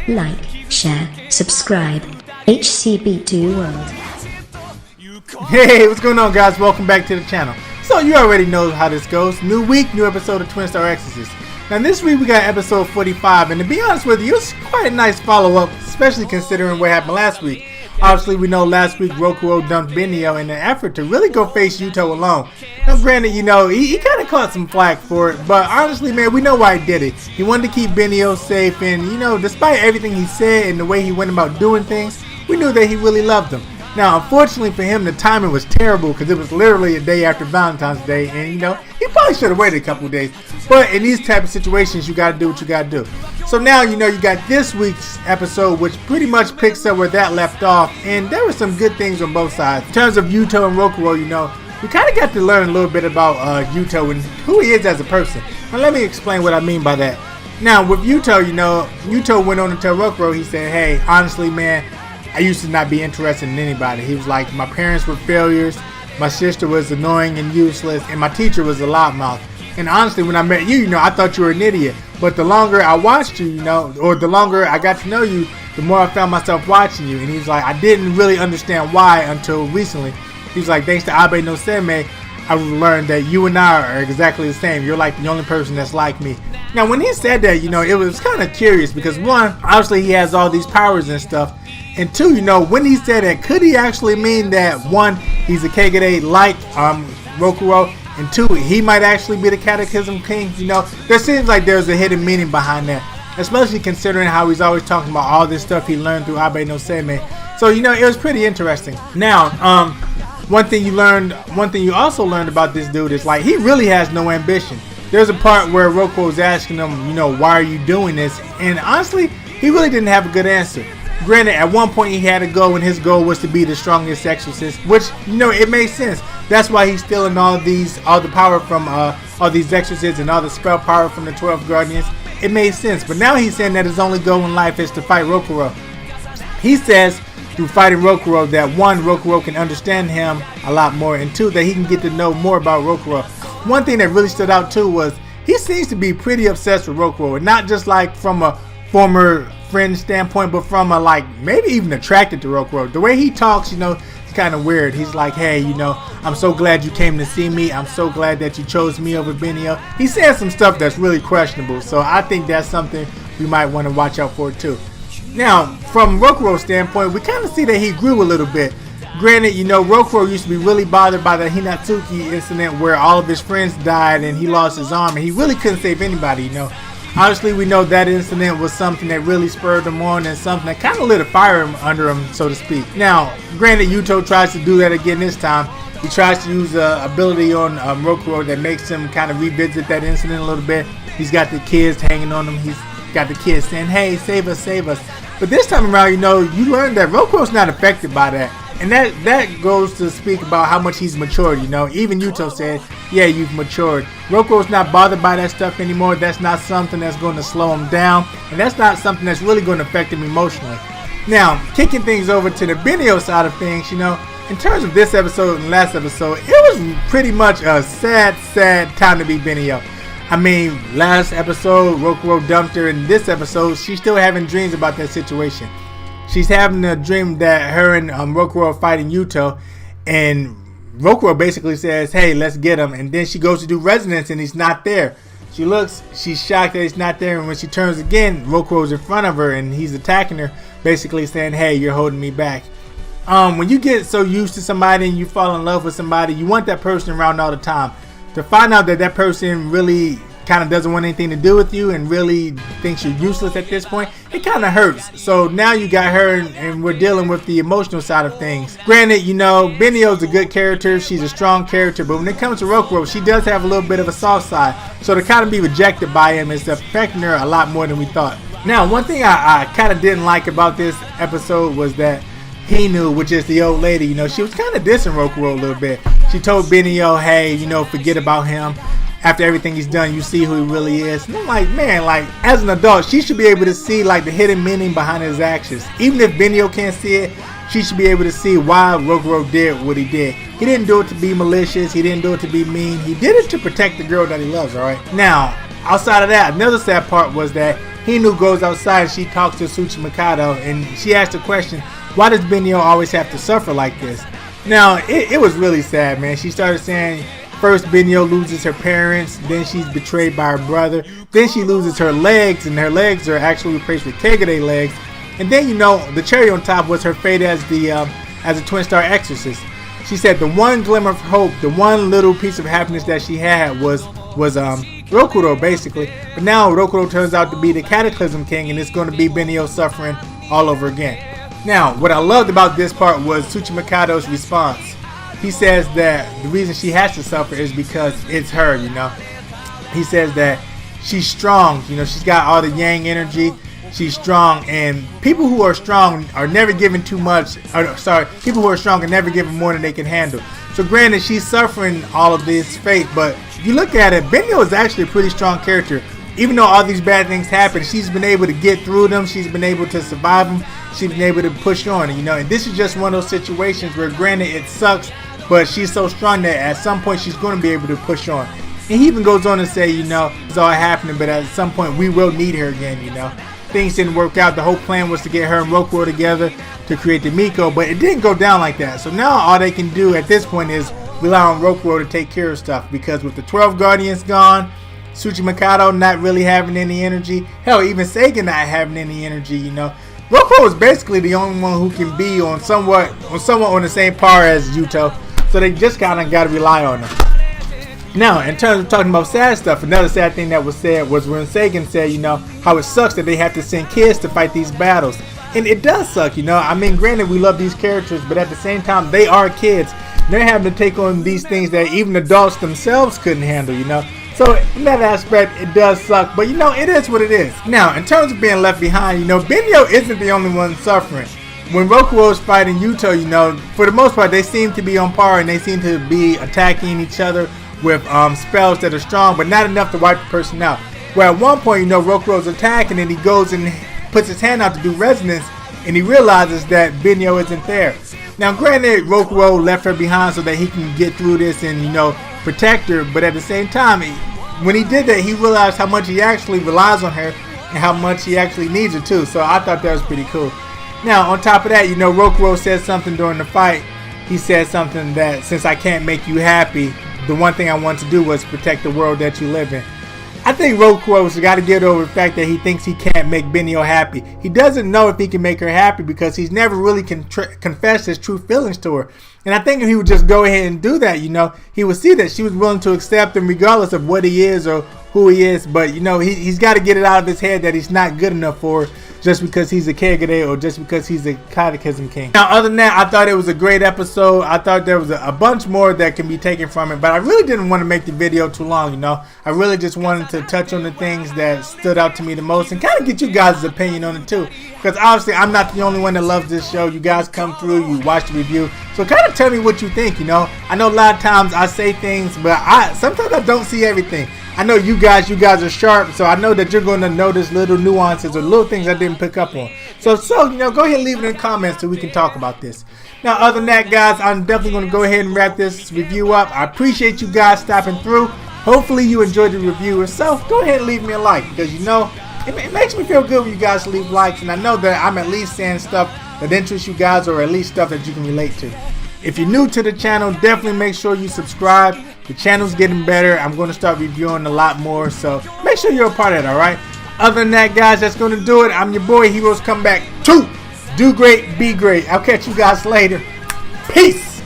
like, share, subscribe. HCB2 World. Hey, what's going on, guys? Welcome back to the channel. So you already know how this goes. New week, new episode of Twin Star Exorcists. Now this week we got episode 45, and to be honest with you, it's quite a nice follow-up, especially considering what happened last week. Obviously, we know last week Rokuro dumped Benio in an effort to really go face Yuto alone. Now granted, you know, he kind of caught some flack for it, but honestly, man, we know why he did it. He wanted to keep Benio safe, and you know, despite everything he said and the way he went about doing things, we knew that he really loved him. Now, unfortunately for him, the timing was terrible because it was literally a day after Valentine's Day, and you know, he probably should have waited a couple of days. But in these type of situations, you got to do what you got to do. So now, you know, you got this week's episode, which pretty much picks up where that left off, and there were some good things on both sides. In terms of Yuto and Rokuro, you know, we kind of got to learn a little bit about Yuto and who he is as a person. Now, let me explain what I mean by that. Now, with Yuto, you know, Yuto went on to tell Rokuro, he said, hey, honestly, man, I used to not be interested in anybody. He was like, my parents were failures, my sister was annoying and useless, and my teacher was a loudmouth. And honestly, when I met you, you know, I thought you were an idiot. But the longer I watched you, you know, or the longer I got to know you, the more I found myself watching you. And he's like, I didn't really understand why until recently. He's like, thanks to Abe no Senmei, I learned that you and I are exactly the same. You're like the only person that's like me. Now, when he said that, you know, it was kind of curious because one, obviously he has all these powers and stuff. And two, you know, when he said that, could he actually mean that one, he's a Kagane like Rokuro, and two, he might actually be the Catechism King? You know, there seems like there's a hidden meaning behind that, especially considering how he's always talking about all this stuff he learned through Abe no Senmei. So, you know, it was pretty interesting. Now, one thing you also learned about this dude is like he really has no ambition. There's a part where Rokuro's asking him, you know, why are you doing this? And honestly, he really didn't have a good answer. Granted, at one point he had a goal, and his goal was to be the strongest exorcist, which, you know, it makes sense. That's why he's stealing all the power from all these exorcists and all the spell power from the 12 guardians. It made sense. But now he's saying that his only goal in life is to fight Rokuro. He says through fighting Rokuro that one, Rokuro can understand him a lot more, and two, that he can get to know more about Rokuro. One thing that really stood out too was he seems to be pretty obsessed with Rokuro, and not just like from a former friend standpoint, but from a like maybe even attracted to Rokuro. The way he talks, you know, it's kind of weird. He's like, hey, you know, I'm so glad you came to see me. I'm so glad that you chose me over Benio. He says some stuff that's really questionable, so I think that's something we might want to watch out for too. Now, from Rokuro's standpoint, we kind of see that he grew a little bit. Granted, you know, Rokuro used to be really bothered by the Hinatsuki incident where all of his friends died and he lost his arm, and he really couldn't save anybody, you know. Obviously, we know that incident was something that really spurred him on and something that kind of lit a fire under him, so to speak. Now, granted, Yuto tries to do that again this time. He tries to use an ability on Rokuro that makes him kind of revisit that incident a little bit. He's got the kids hanging on him. He's got the kids saying, hey, save us, save us. But this time around, you know, you learn that Rokuro's not affected by that. And that goes to speak about how much he's matured, you know. Even Yuto said, yeah, you've matured. Rokuro's not bothered by that stuff anymore. That's not something that's going to slow him down. And that's not something that's really going to affect him emotionally. Now, kicking things over to the Benio side of things, you know, in terms of this episode and last episode, it was pretty much a sad time to be Benio. I mean, last episode, Rokuro dumped her. In this episode, she's still having dreams about that situation. She's having a dream that her and Rokuro are fighting Yuto, and Rokuro basically says, hey, let's get him. And then she goes to do resonance, and he's not there. She looks, she's shocked that he's not there, and when she turns again, Rokuro's in front of her, and he's attacking her, basically saying, hey, you're holding me back. When you get so used to somebody and you fall in love with somebody, you want that person around all the time. To find out that that person really kind of doesn't want anything to do with you and really thinks you're useless at this point, it kind of hurts. So now you got her, and we're dealing with the emotional side of things. Granted, you know, Benio's a good character, she's a strong character, but when it comes to Rokuro, she does have a little bit of a soft side. So to kind of be rejected by him is affecting her a lot more than we thought. Now, one thing I kind of didn't like about this episode was that Hinu, which is the old lady, you know, she was kind of dissing Rokuro a little bit. She told Benio, hey, you know, forget about him. After everything he's done, you see who he really is. And I'm like, man, like, as an adult, she should be able to see, like, the hidden meaning behind his actions. Even if Benio can't see it, she should be able to see why Rokuro did what he did. He didn't do it to be malicious. He didn't do it to be mean. He did it to protect the girl that he loves, all right? Now, outside of that, another sad part was that Hinu goes outside and she talks to Tsuchimikado, and she asks the question, why does Benio always have to suffer like this? Now, it was really sad, man. She started saying, first Benio loses her parents, then she's betrayed by her brother, then she loses her legs, and her legs are actually replaced with Kegare legs. And then, you know, the cherry on top was her fate as a twin-star exorcist. She said the one glimmer of hope, the one little piece of happiness that she had was Rokuro, basically. But now Rokuro turns out to be the Cataclysm King, and it's going to be Benio suffering all over again. Now, what I loved about this part was Tsuchimikado's response. He says that the reason she has to suffer is because it's her, you know. He says that she's strong, you know, she's got all the yang energy. She's strong, and people who are strong are never given too much. People who are strong are never given more than they can handle. So granted, she's suffering all of this fate, but if you look at it, Benio is actually a pretty strong character. Even though all these bad things happen, she's been able to get through them. She's been able to survive them. She's been able to push on, you know. And this is just one of those situations where, granted, it sucks, but she's so strong that at some point she's going to be able to push on. And he even goes on to say, you know, it's all happening, but at some point we will need her again, you know. Things didn't work out. The whole plan was to get her and Rokuro together to create the Miko, but it didn't go down like that. So now all they can do at this point is rely on Rokuro to take care of stuff, because with the 12 Guardians gone, Tsuchimikado not really having any energy, hell, even Seigen not having any energy, you know, Rokuro is basically the only one who can be on somewhat on the same par as Yuto, so they just kind of got to rely on him. Now, in terms of talking about sad stuff, another sad thing that was said was when Seigen said, you know, how it sucks that they have to send kids to fight these battles. And it does suck, you know. I mean, granted, we love these characters, but at the same time, they are kids. They're having to take on these things that even adults themselves couldn't handle, you know. So, in that aspect, it does suck, but, you know, it is what it is. Now, in terms of being left behind, you know, Benio isn't the only one suffering. When Rokuro is fighting Yuto, you know, for the most part, they seem to be on par, and they seem to be attacking each other with spells that are strong, but not enough to wipe the person out. Where at one point, you know, Rokuro's attacking, and he goes and puts his hand out to do resonance, and he realizes that Benio isn't there. Now, granted, Rokuro left her behind so that he can get through this and, you know, protect her, but at the same time, when he did that, he realized how much he actually relies on her and how much he actually needs her too. So I thought that was pretty cool. Now, on top of that, you know, Rokuro said something during the fight. He said something that, since I can't make you happy, the one thing I want to do was protect the world that you live in. I think Rokuro's got to get over the fact that he thinks he can't make Benio happy. He doesn't know if he can make her happy because he's never really confessed his true feelings to her. And I think if he would just go ahead and do that, you know, he would see that she was willing to accept him regardless of what he is or who he is. But, you know, he's got to get it out of his head that he's not good enough for her just because he's a Kegare or just because he's a Cataclysm King. Now, other than that, I thought it was a great episode. I thought there was a bunch more that can be taken from it, but I really didn't want to make the video too long, you know. I really just wanted to touch on the things that stood out to me the most and kind of get you guys' opinion on it too. Because obviously, I'm not the only one that loves this show. You guys come through, you watch the review. So kind of tell me what you think, you know. I know a lot of times I say things, but sometimes I don't see everything. I know you guys are sharp, so I know that you're going to notice little nuances or little things I didn't pick up on. So you know, go ahead and leave it in the comments so we can talk about this. Now, other than that, guys, I'm definitely going to go ahead and wrap this review up. I appreciate you guys stopping through. Hopefully you enjoyed the review yourself. Go ahead and leave me a like because, you know, it makes me feel good when you guys leave likes, and I know that I'm at least saying stuff that interests you guys or at least stuff that you can relate to. If you're new to the channel, definitely make sure you subscribe. The channel's getting better. I'm going to start reviewing a lot more, so make sure you're a part of it, alright? Other than that, guys, that's going to do it. I'm your boy, Heroes Come Back 2. Do great, be great. I'll catch you guys later. Peace!